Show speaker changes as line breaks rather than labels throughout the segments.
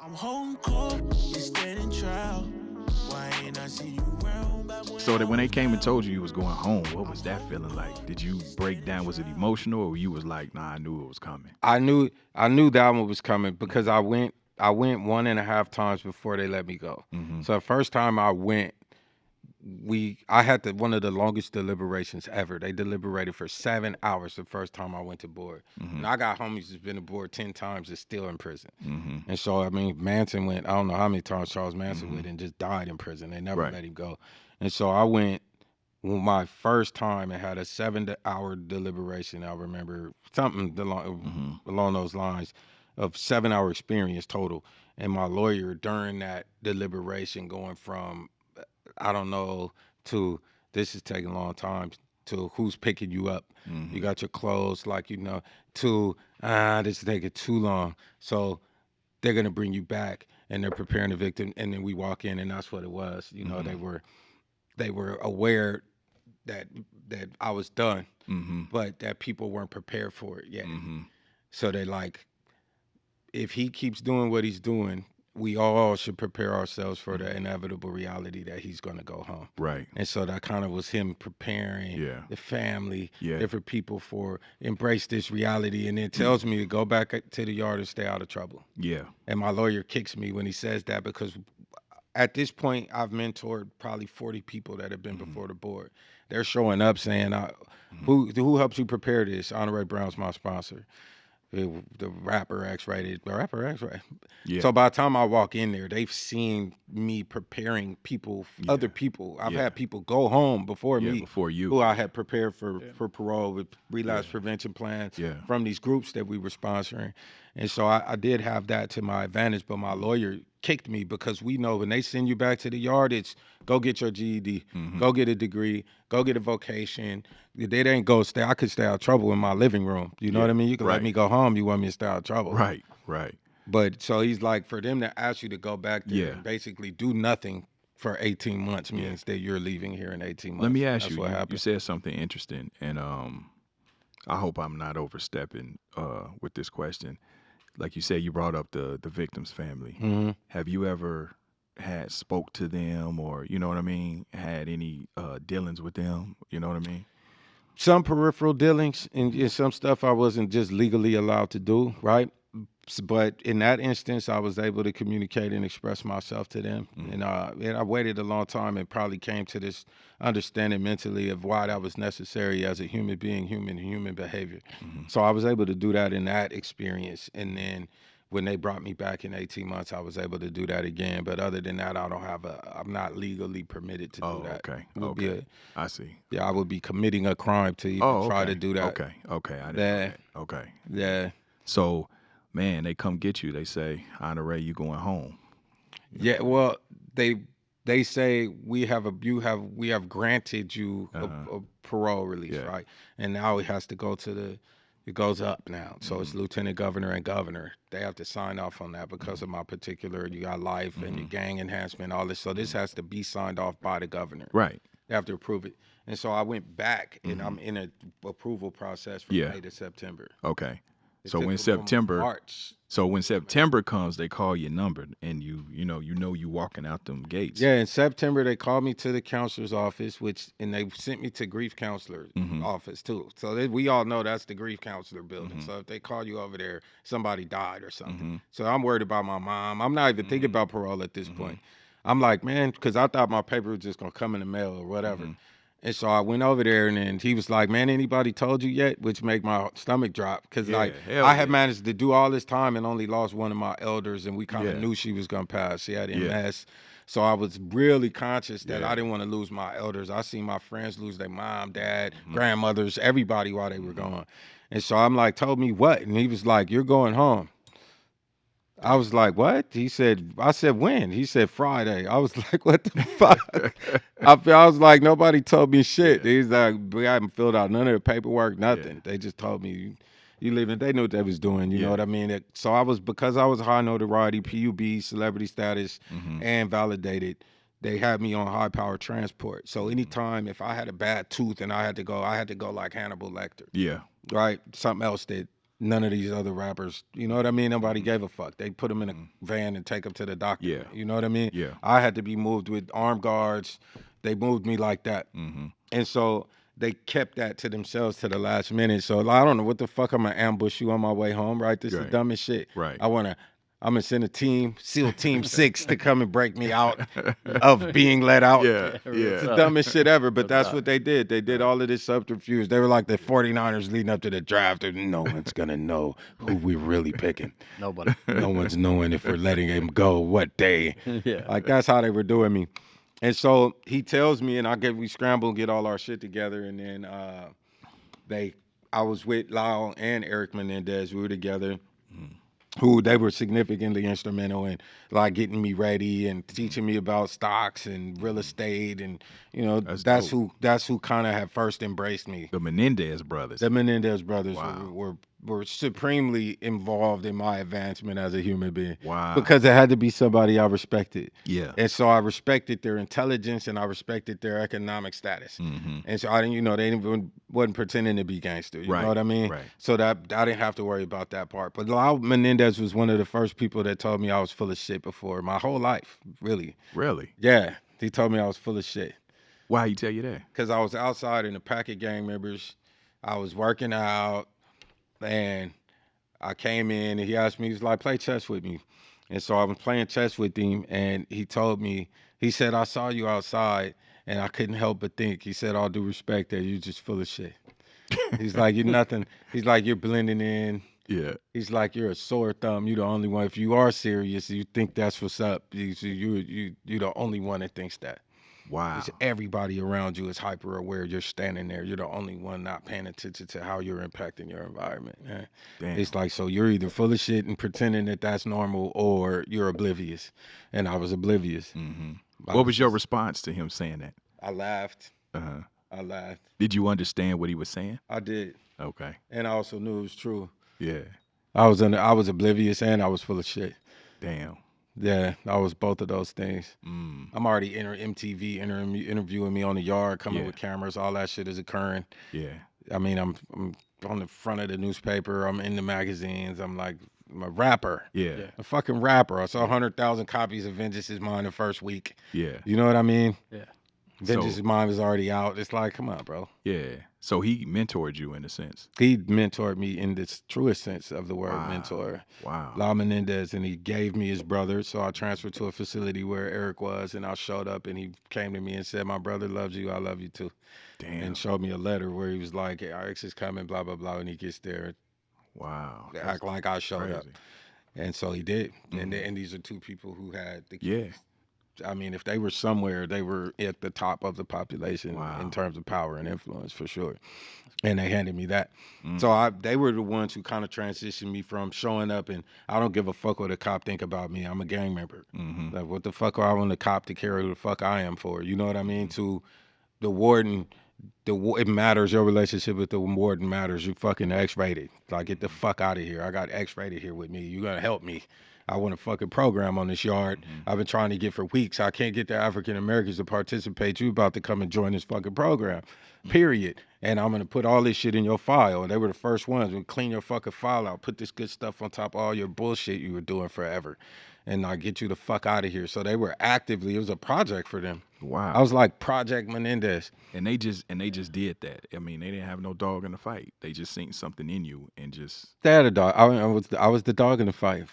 I'm holding court, you standing trial. Why ain't I see you round back when
So that when they came and told you was going home, what was that feeling like? Did you break down? Was it emotional, or you was like, nah, I knew it was coming?
I knew that one was coming because I went 1.5 times before they let me go.
Mm-hmm.
So the first time I went, I had one of the longest deliberations ever. They deliberated for 7 hours the first time I went to board.
Mm-hmm.
And I got homies that's been to board 10 times that's still in prison.
Mm-hmm.
And so, I mean, Manson went, I don't know how many times Charles Manson
Mm-hmm.
went and just died in prison. They never
Right.
let him go. And so I went my first time and had a 7-hour deliberation. I remember something along those lines of 7-hour experience total. And my lawyer during that deliberation going from, I don't know, to this is taking a long time, to who's picking you up.
Mm-hmm.
You got your clothes, like, to this is taking too long. So they're going to bring you back and they're preparing the victim. And then we walk in and that's what it was. They were aware that I was done, but that people weren't prepared for it yet.
Mm-hmm.
So they like, if he keeps doing what he's doing, we all should prepare ourselves for the inevitable reality that he's going to go home.
Right.
And so that kind of was him preparing the family, different people for embrace this reality, and then tells me to go back to the yard and stay out of trouble.
Yeah. And
my lawyer kicks me when he says that because at this point I've mentored probably 40 people that have been before the board. They're showing up saying, who helps you prepare this? Honoré Brown's my sponsor. The rapper X-rated.
Yeah.
So by the time I walk in there, they've seen me preparing people, other people. I've had people go home before me,
before you,
who I had prepared for parole with relapse prevention plans from these groups that we were sponsoring. And so I did have that to my advantage, but my lawyer kicked me because we know when they send you back to the yard, it's go get your GED, go get a degree, go get a vocation. They ain't go stay. I could stay out of trouble in my living room. You know what I mean? You can let me go home. You want me to stay out of trouble.
Right.
But so he's like, for them to ask you to go back there and basically do nothing for 18 months means that you're leaving here in 18 months.
Let me ask you, you said something interesting, and I hope I'm not overstepping with this question. Like you said, you brought up the victim's family.
Mm-hmm.
Have you ever spoke to them, or, you know what I mean, had any dealings with them? You know what I mean?
Some peripheral dealings and some stuff I wasn't just legally allowed to do, right? But in that instance, I was able to communicate and express myself to them. And I waited a long time and probably came to this understanding mentally of why that was necessary as a human being, human behavior. So I was able to do that in that experience. And then when they brought me back in 18 months, I was able to do that again. But other than that, I'm not legally permitted to do that.
Okay. I see.
Yeah, I would be committing a crime to even try to do that.
Okay. I didn't know that. Okay.
Yeah.
So, man, they come get you. They say, Honoré, you going home.
Yeah, well, they say we have granted you a parole release, right? And now it has to go it goes up now. So it's lieutenant governor and governor. They have to sign off on that because of my particular, you got life and your gang enhancement, all this. So this has to be signed off by the governor.
Right.
They have to approve it. And so I went back and I'm in an approval process from May to September.
Okay. So when September comes, they call your number, and you walking out them gates.
Yeah, in September they called me to the counselor's office, and they sent me to grief counselor's office too. So we all know that's the grief counselor building. So if they call you over there, somebody died or something. So I'm worried about my mom. I'm not even thinking about parole at this point. I'm like, man, because I thought my paper was just gonna come in the mail or whatever. And so I went over there, and then he was like, man, anybody told you yet? Which made my stomach drop, because I had managed to do all this time and only lost one of my elders, and we kind of knew she was going to pass. She had MS. So I was really conscious that I didn't want to lose my elders. I seen my friends lose their mom, dad, grandmothers, everybody while they were gone. And so I'm like, told me what? And he was like, you're going home. I was like, what? I said, when? He said, Friday. I was like, what the fuck? I was like, nobody told me shit. He's like, we haven't filled out none of the paperwork, nothing. They just told me, you leaving. They knew what they was doing, you know what I mean? So because I was high notoriety, PUB, celebrity status, and validated, they had me on high power transport. So anytime if I had a bad tooth and I had to go like Hannibal Lecter.
Yeah.
Right? Something else that none of these other rappers, you know what I mean? Nobody gave a fuck. They put them in a van and take them to the doctor.
Yeah.
You know what I mean?
Yeah.
I had to be moved with armed guards. They moved me like that. And so they kept that to themselves to the last minute. So I don't know what the fuck I'm gonna ambush you on my way home, right? This is the dumbest shit.
Right.
I'm gonna send a team, SEAL Team 6 to come and break me out of being let out.
Yeah.
It's the dumbest shit ever, but that's what they did. They did all of this subterfuge. They were like the 49ers leading up to the draft. No one's gonna know who we're really picking.
Nobody.
No one's knowing if we're letting him go, what day. Like that's how they were doing me. And so he tells me, and we scramble and get all our shit together, and then I was with Lyle and Eric Menendez. We were together. Who they were significantly instrumental in, like getting me ready and teaching me about stocks and real estate, and you know that's who kind of had first embraced me.
The Menendez brothers.
The Menendez brothers
Wow.
were supremely involved in my advancement as a human being.
Wow.
Because it had to be somebody I respected.
Yeah.
And so I respected their intelligence and I respected their economic status. And so I didn't, they wasn't pretending to be gangster. You know what I mean?
Right.
So that I didn't have to worry about that part. But Lyle Menendez was one of the first people that told me I was full of shit before my whole life, really.
Really?
Yeah. He told me I was full of shit.
Why he tell you that?
Because I was outside in a pack of gang members. I was working out. And I came in and he asked me, he was like, play chess with me. And so I was playing chess with him and he told me, he said, I saw you outside and I couldn't help but think. He said, all due respect that you're just full of shit. He's like, you're nothing. He's like, you're blending in.
Yeah.
He's like, you're a sore thumb. You're the only one. If you are serious, you think that's what's up. You're the only one that thinks that.
Wow.
It's everybody around you is hyper aware. You're standing there. You're the only one not paying attention to how you're impacting your environment. Man.
Damn.
It's like, so you're either full of shit and pretending that that's normal or you're oblivious. And I was oblivious.
What was your response to him saying that?
I laughed.
Uh-huh.
I laughed.
Did you understand what he was saying?
I did.
Okay.
And I also knew it was true.
Yeah.
I was oblivious and I was full of shit.
Damn.
Yeah, I was both of those things. I'm already MTV interviewing me on the yard, coming with cameras. All that shit is occurring.
Yeah.
I mean, I'm on the front of the newspaper. I'm in the magazines. I'm a rapper.
Yeah.
A fucking rapper. I saw 100,000 copies of Vengeance Is Mine the first week.
Yeah.
You know what I mean?
Yeah.
Vengeance Is Mine was already out. It's like, come on, bro.
Yeah. So he mentored you in a sense.
He mentored me in the truest sense of the word mentor.
Wow.
Lyle Menendez, and he gave me his brother. So I transferred to a facility where Eric was, and I showed up, and he came to me and said, my brother loves you. I love you too.
Damn.
And showed me a letter where he was like, hey, Eric's is coming, blah, blah, blah. And he gets there.
Wow.
Act like I showed up.
Crazy.
And so he did. And these are two people who had the keys.
Yeah.
I mean, if they were somewhere, they were at the top of the population in terms of power and influence, for sure. And they handed me that. So they were the ones who kind of transitioned me from showing up and I don't give a fuck what a cop think about me. I'm a gang member. Like, what the fuck are I want the cop to care who the fuck I am for? You know what I mean? To the warden, it matters. Your relationship with the warden matters. You fucking X-rated. Like, get the fuck out of here. I got X-rated here with me. You gotta help me. I want a fucking program on this yard. I've been trying to get for weeks. I can't get the African Americans to participate. You about to come and join this fucking program, period. And I'm gonna put all this shit in your file. And they were the first ones. We clean your fucking file out. Put this good stuff on top of all your bullshit you were doing forever. And I get you the fuck out of here. So they were actively, it was a project for them.
Wow.
I was like Project Menendez.
And they just did that. I mean, they didn't have no dog in the fight. They just seen something in you and just.
They had a dog. I was the dog in the fight.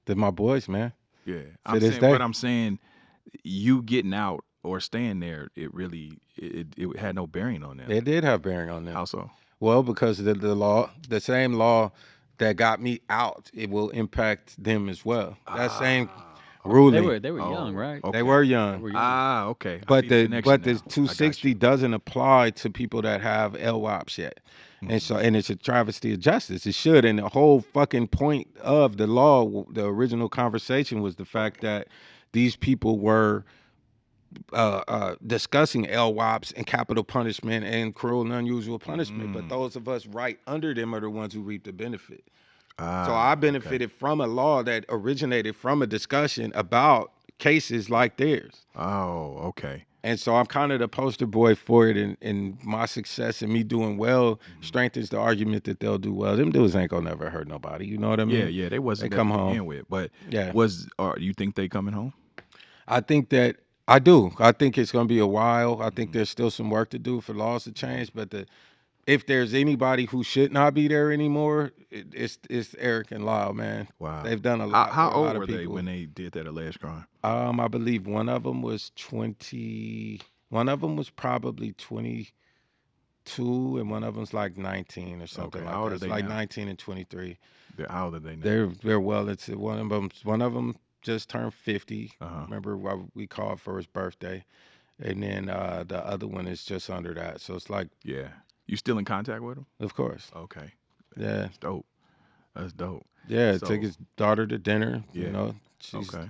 They're my boys, man.
Yeah. I'm saying, you getting out or staying there, it really it had no bearing on them.
It did have bearing on them.
How so?
Well, because the same law that got me out, it will impact them as well. That same ruling.
They were young, right?
Okay.
They were young.
Okay.
But the 260 doesn't apply to people that have LWOPs yet. And it's a travesty of justice. It should. And the whole fucking point of the law, the original conversation, was the fact that these people were discussing LWOPs and capital punishment and cruel and unusual punishment. But those of us right under them are the ones who reap the benefit. So I benefited from a law that originated from a discussion about cases like theirs.
Oh, okay.
And so I'm kind of the poster boy for it, and my success and me doing well strengthens the argument that they'll do well. Them dudes ain't gonna never hurt nobody. You know what I mean?
Yeah, they wasn't
They come
there to
home.
begin with. But
Yeah.
You think they coming home?
I think that I do. I think it's gonna be a while. I think there's still some work to do for laws to change. But if there's anybody who should not be there anymore, it's Eric and Lyle, man.
Wow.
They've done a lot.
How
for a
old
lot
were
of
they
people.
when they did that alleged crime?
I believe one of them was 20. One of them was probably 22, and one of them's like 19 or something.
Okay.
Like
How old
that.
are
It's
they
like
now?
19 and 23.
How old are they now?
They're well into one of them just turned 50.
Uh-huh.
Remember what we called for his birthday, and then the other one is just under that. So it's like,
Yeah. You still in contact with them?
of course,
Okay.
yeah,
That's dope. That's dope.
yeah.
So-
Take his daughter to dinner.
Yeah.
You know, she's
Okay.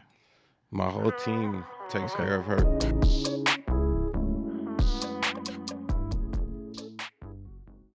my whole team takes care of her.